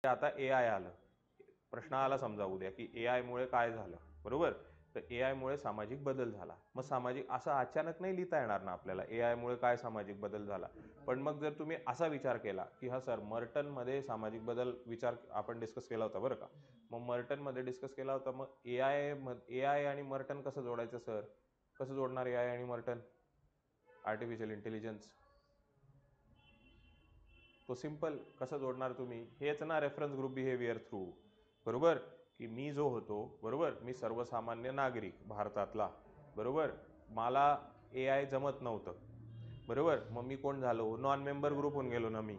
आता AI आलं, प्रश्न आला समजा उद्या की AI मुळे काय झालं, बरोबर? तर AI मुळे सामाजिक बदल झाला. मग सामाजिक असं अचानक नाही लिहिता येणार ना आपल्याला AI मुळे काय सामाजिक बदल झाला. पण मग जर तुम्ही असा विचार केला की हा सर मर्टनमध्ये सामाजिक बदल विचार आपण डिस्कस केला होता बरं का. मग मर्टनमध्ये डिस्कस केला होता. मग AI आणि मर्टन कसं जोडायचं सर? कसं जोडणार AI आणि मर्टन? Artificial intelligence. तो सिंपल कसं जोडणार तुम्ही? हेच ना रेफरन्स ग्रुप बिहेवियर थ्रू, बरोबर? की मी जो होतो, बरोबर, मी सर्वसामान्य नागरिक भारतातला, बरोबर, मला AI जमत नव्हतं, बरोबर, मग मी कोण झालो? नॉन मेंबर ग्रुप होऊन गेलो ना मी.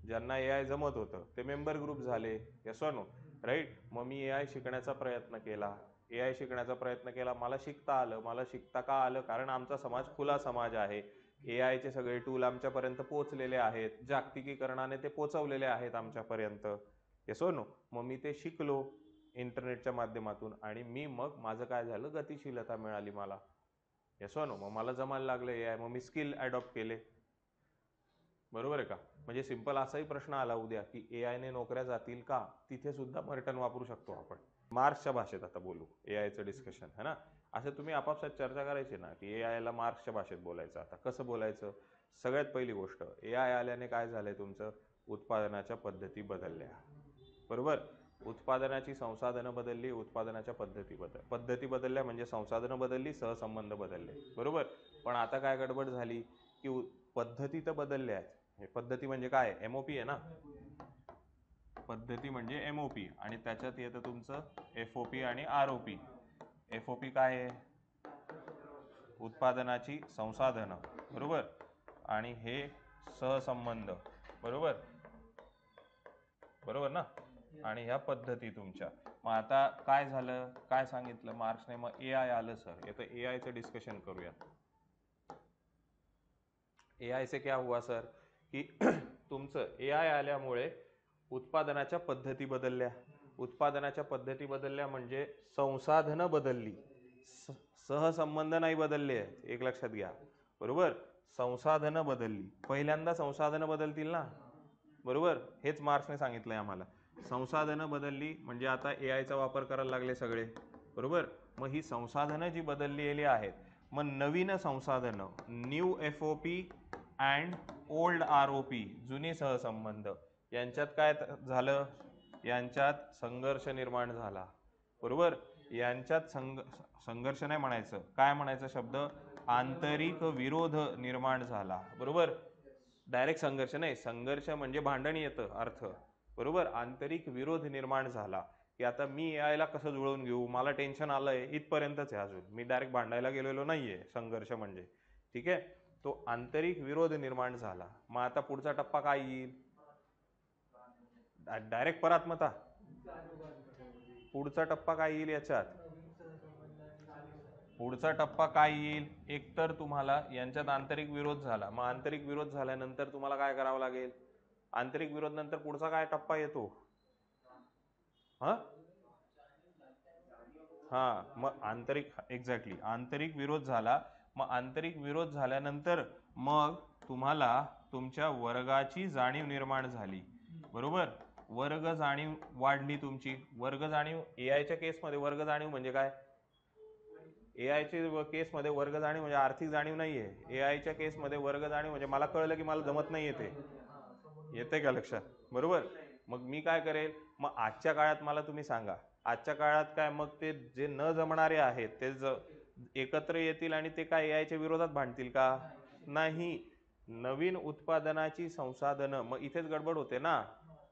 ज्यांना AI जमत होतं ते मेंबर ग्रुप झाले. Yes or no? राईट. मग मी AI शिकण्याचा प्रयत्न केला. AI शिकण्याचा प्रयत्न केला, मला शिकता आलं. मला शिकता का आलं? कारण आमचा समाज खुला समाज आहे. AIचे सगळे टूल आमच्यापर्यंत पोहोचलेले आहेत, जागतिकीकरणाने ते पोहोचवलेले आहेत आमच्यापर्यंत. Yes or no? मग मी ते शिकलो इंटरनेटच्या माध्यमातून आणि मी मग माझं काय झालं, गतिशीलता मिळाली मला. Yes or no? मग मला जमायला लागलं AI, मग मी स्किल ॲडॉप्ट केले, बरोबर आहे का? म्हणजे सिंपल असाही प्रश्न आला उद्या की AI ने नोकऱ्या जातील का, तिथे सुद्धा मर्टन वापरू शकतो आपण. मार्क्सच्या भाषेत आता बोलू, AIचं डिस्कशन है ना. असं तुम्ही आपापसात चर्चा करायची ना की AI ला मार्क्सच्या भाषेत बोलायचं. आता कसं बोलायचं? सगळ्यात पहिली गोष्ट, AI आल्याने काय झालंय तुमचं? उत्पादनाच्या पद्धती बदलल्या, बरोबर? उत्पादनाची संसाधनं बदलली, उत्पादनाच्या पद्धती बदलल्या म्हणजे संसाधनं बदलली, सहसंबंध बदलले, बरोबर? पण आता काय गडबड झाली की पद्धती तर बदलल्या आहेत. हे पद्धती म्हणजे काय? MOP आहे ना. पद्धती म्हणजे MOP आणि त्याच्यात येतं तुमचं FOP आणि ROP. FOP काय आहे? उत्पादनाची संसाधनं, बरोबर, आणि हे सहसंबंध, बरोबर, बरोबर ना. आणि ह्या पद्धती तुमच्या. मग आता काय झालं, काय सांगितलं मार्क्सने? मग AI आलं सर. येतं AIचं डिस्कशन करूया. AI से क्या हुआ सर की तुमचं AI आल्यामुळे उत्पादनाच्या पद्धती बदलल्या. उत्पादनाच्या पद्धती बदलल्या म्हणजे संसाधनं बदलली, सहसंबंध नाही बदलले आहेत, एक लक्षात घ्या, बरोबर? संसाधनं बदलली. पहिल्यांदा संसाधनं बदलतील ना, बरोबर? हेच मार्क्सने सांगितलंय आम्हाला. संसाधनं बदलली म्हणजे आता AIचा वापर करायला लागले सगळे, बरोबर? मग ही संसाधनं जी बदललेली आहेत, मग नवीन संसाधनं, new FOP and old ROP, जुनी सहसंबंध, यांच्यात काय झालं? यांच्यात संघर्ष निर्माण झाला, बरोबर? यांच्यात संघर्ष नाही म्हणायचं, काय म्हणायचं शब्द? आंतरिक विरोध निर्माण झाला, बरोबर? डायरेक्ट संघर्ष नाही, संघर्ष म्हणजे भांडण येतं अर्थ, बरोबर? आंतरिक विरोध निर्माण झाला की आता मी AI ला कसं जुळवून घेऊ, मला टेन्शन आलंय, इथपर्यंतच आहे अजून, मी डायरेक्ट भांडायला गेलेलो नाहीये. संघर्ष म्हणजे, ठीक आहे, तो आंतरिक विरोध निर्माण झाला. मग आता पुढचा टप्पा काय येईल? डायरेक्ट परात्मता. पुढचा टप्पा काय येईल याच्यात? पुढचा टप्पा काय येईल? एकतर तुम्हाला यांच्यात आंतरिक विरोध झाला, मग आंतरिक विरोध झाल्यानंतर तुम्हाला काय करावं लागेल? आंतरिक विरोध नंतर पुढचा काय टप्पा येतो? मग आंतरिक, एक्झॅक्टली, आंतरिक विरोध झाला. मग आंतरिक विरोध झाल्यानंतर मग तुम्हाला तुमच्या वर्गाची जाणीव निर्माण झाली, बरोबर? वर्ग जाणीव वाढली तुमची. वर्ग जाणीव AIच्या केसमध्ये वर्ग जाणीव म्हणजे काय? AIच्या केसमध्ये वर्ग जाणीव म्हणजे आर्थिक जाणीव नाहीये. AIच्या केसमध्ये वर्ग जाणीव म्हणजे मला कळलं की मला जमत नाही येते. येते का लक्षात? बरोबर. मग मी काय करेल? मग आजच्या काळात मला तुम्ही सांगा, आजच्या काळात काय, मग ते जे न जमणारे आहेत ते एकत्र येतील आणि ते काय AIच्या विरोधात भांडतील का? नाही. नवीन उत्पादनाची संसाधनं. मग इथेच गडबड होते ना,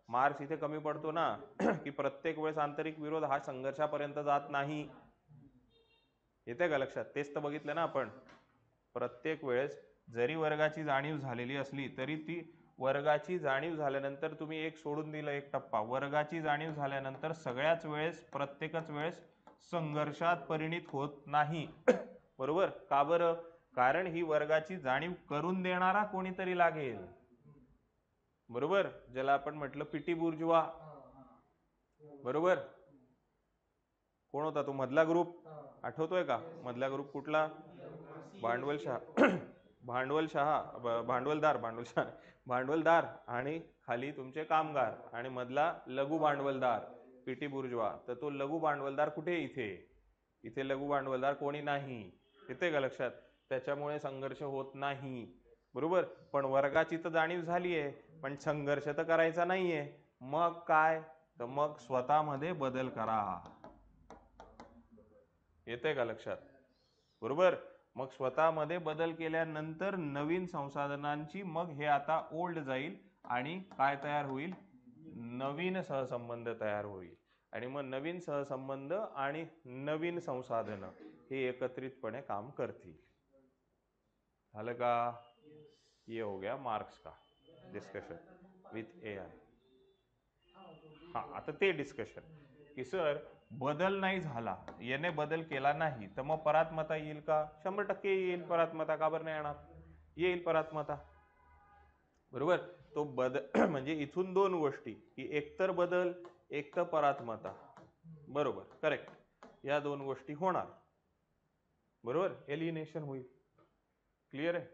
मार्क्स इथे कमी पडतो ना की प्रत्येक वेळेस आंतरिक विरोध हा संघर्षापर्यंत जात नाही. येते का लक्षात? तेच तर बघितलं ना आपण. प्रत्येक वेळेस जरी वर्गाची जाणीव झालेली असली तरी ती वर्गाची जाणीव झाल्यानंतर तुम्ही एक सोडून दिलं, एक टप्पा. वर्गाची जाणीव झाल्यानंतर सगळ्याच वेळेस, प्रत्येकच वेळेस संघर्षात परिणित होत नाही. बरोबर? का बरं? कारण ही वर्गाची जाणीव करून देणारा कोणीतरी लागेल, बरोबर? ज्याला आपण म्हटलं पिटी बुर्जुआ, बरोबर? कोण होता तो मधला ग्रुप? आठवतोय का? मधला ग्रुप कुठला? भांडवलशाह. भांडवलदार आणि खाली तुमचे कामगार आणि मधला लघु भांडवलदार पीटी बुर्जवा. तर तो लघु भांडवलदार कुठे? इथे लघु भांडवलदार कोणी नाही. येते का लक्षात? त्याच्यामुळे संघर्ष होत नाही. बरोबर. पण वर्गाची तर जाणीव झाली आहे, पण संघर्ष तर करायचा नाहीये. मग काय? तर मग स्वतःमध्ये बदल करा. येते का लक्षात? बरोबर. मग स्वतःमध्ये बदल केल्यानंतर नवीन संसाधनांची मग हे आता ओल्ड जाईल आणि काय तयार होईल? नवीन सहसंबंध तयार होईल. आणि मग नवीन सहसंबंध आणि नवीन संसाधन हे एकत्रितपणे काम करतील. झालं का? ये हो गया मार्क्स का डिस्कशन विथ AI. हा, आता ते डिस्कशन की सर बदल नाही झाला, याने बदल केला नाही तर मग परात्मता येईल का? 100% येईल परात्मता. का बरं नाही येणार? येईल परात्मता. बरोबर. तो बदल म्हणजे इथून दोन गोष्टी की एकतर बदल, एक तर परात्मता. बरोबर, करेक्ट. या दोन गोष्टी होणार. बरोबर. एलिनेशन होईल. क्लिअर आहे?